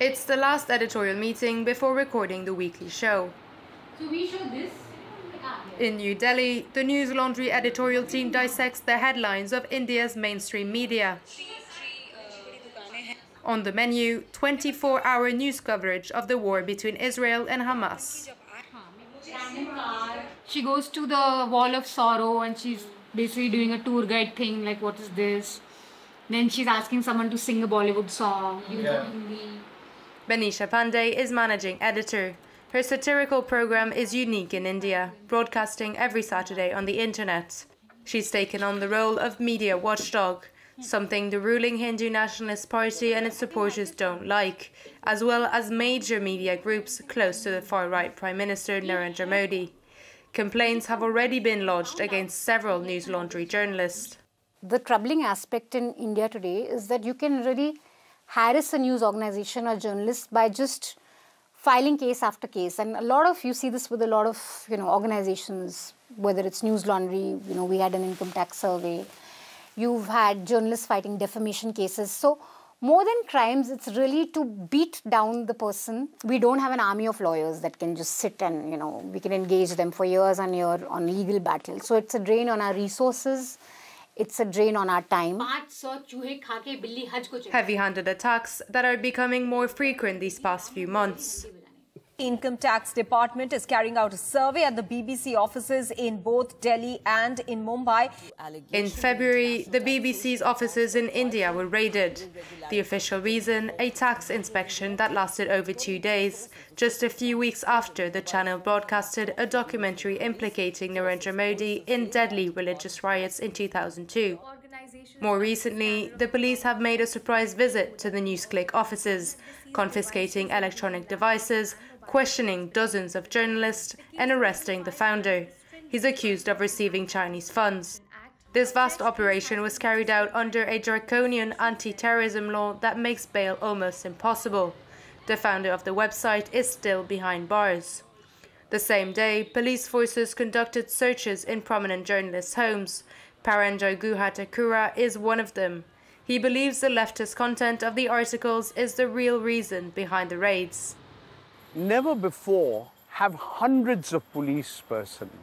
It's the last editorial meeting before recording the weekly show. So we show this. In New Delhi, the News Laundry editorial team dissects the headlines of India's mainstream media. On the menu, 24-hour news coverage of the war between Israel and Hamas. She goes to the Wall of Sorrow and she's basically doing a tour guide thing, like what is this? Then she's asking someone to sing a Bollywood song. Banisha Pandey is managing editor. Her satirical program is unique in India, broadcasting every Saturday on the internet. She's taken on the role of media watchdog, something the ruling Hindu Nationalist Party and its supporters don't like, as well as major media groups close to the far-right Prime Minister Narendra Modi. Complaints have already been lodged against several News Laundry journalists. The troubling aspect in India today is that you can really harass a news organization or journalist by just filing case after case, and you see this with a lot of organizations, whether it's News Laundry, we had an income tax survey. You've had journalists fighting defamation cases. So more than crimes, it's really to beat down the person. We don't have an army of lawyers that can just sit and we can engage them for years and years on legal battles. So it's a drain on our resources. It's a drain on our time. Heavy-handed attacks that are becoming more frequent these past few months. Income Tax Department is carrying out a survey at the BBC offices in both Delhi and in Mumbai. In February, the BBC's offices in India were raided. The official reason, a tax inspection that lasted over 2 days, just a few weeks after the channel broadcasted a documentary implicating Narendra Modi in deadly religious riots in 2002. More recently, the police have made a surprise visit to the NewsClick offices, confiscating electronic devices, questioning dozens of journalists and arresting the founder. He's accused of receiving Chinese funds. This vast operation was carried out under a draconian anti-terrorism law that makes bail almost impossible. The founder of the website is still behind bars. The same day, police forces conducted searches in prominent journalists' homes. Paranjoy Guhatakura is one of them. He believes the leftist content of the articles is the real reason behind the raids. Never before have hundreds of police persons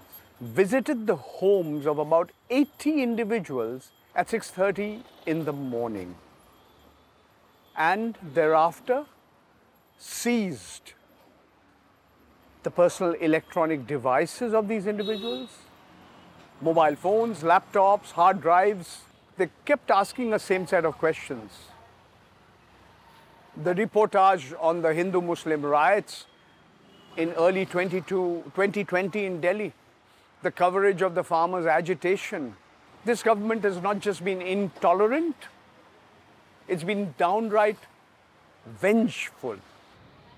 visited the homes of about 80 individuals at 6:30 in the morning and thereafter seized the personal electronic devices of these individuals, mobile phones, laptops, hard drives. They kept asking us same set of questions. The reportage on the Hindu-Muslim riots in early 2020 in Delhi, the coverage of the farmers' agitation. This government has not just been intolerant, it's been downright vengeful.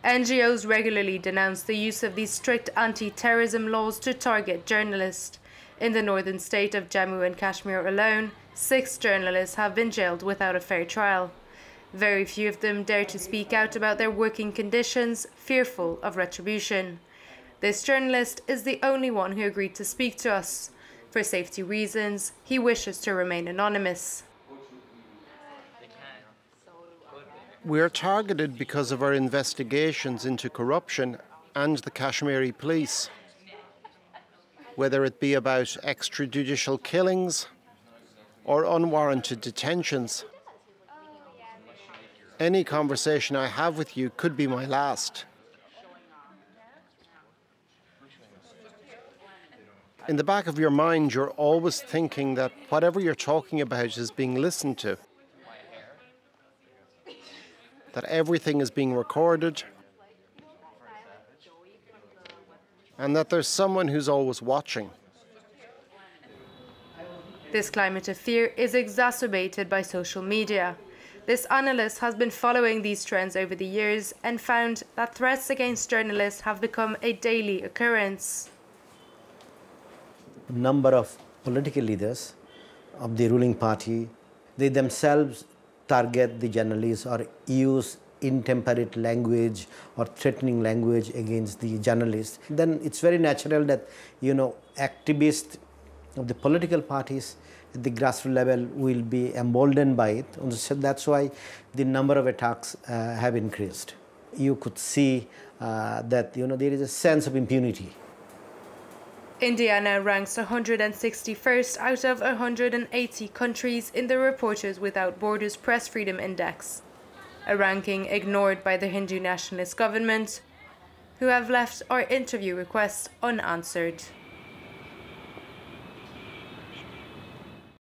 NGOs regularly denounce the use of these strict anti-terrorism laws to target journalists. In the northern state of Jammu and Kashmir alone, 6 journalists have been jailed without a fair trial. Very few of them dare to speak out about their working conditions, fearful of retribution. This journalist is the only one who agreed to speak to us. For safety reasons, he wishes to remain anonymous. We are targeted because of our investigations into corruption and the Kashmiri police, whether it be about extrajudicial killings or unwarranted detentions. Any conversation I have with you could be my last. In the back of your mind, you're always thinking that whatever you're talking about is being listened to, that everything is being recorded, and that there's someone who's always watching. This climate of fear is exacerbated by social media. This analyst has been following these trends over the years and found that threats against journalists have become a daily occurrence. A number of political leaders of the ruling party, they themselves target the journalists or use intemperate language or threatening language against the journalists. Then it's very natural that, activists of the political parties at the grassroots level will be emboldened by it. So that's why the number of attacks have increased. you could see that there is a sense of impunity. India now ranks 161st out of 180 countries in the Reporters Without Borders Press Freedom Index, a ranking ignored by the Hindu nationalist government, who have left our interview requests unanswered.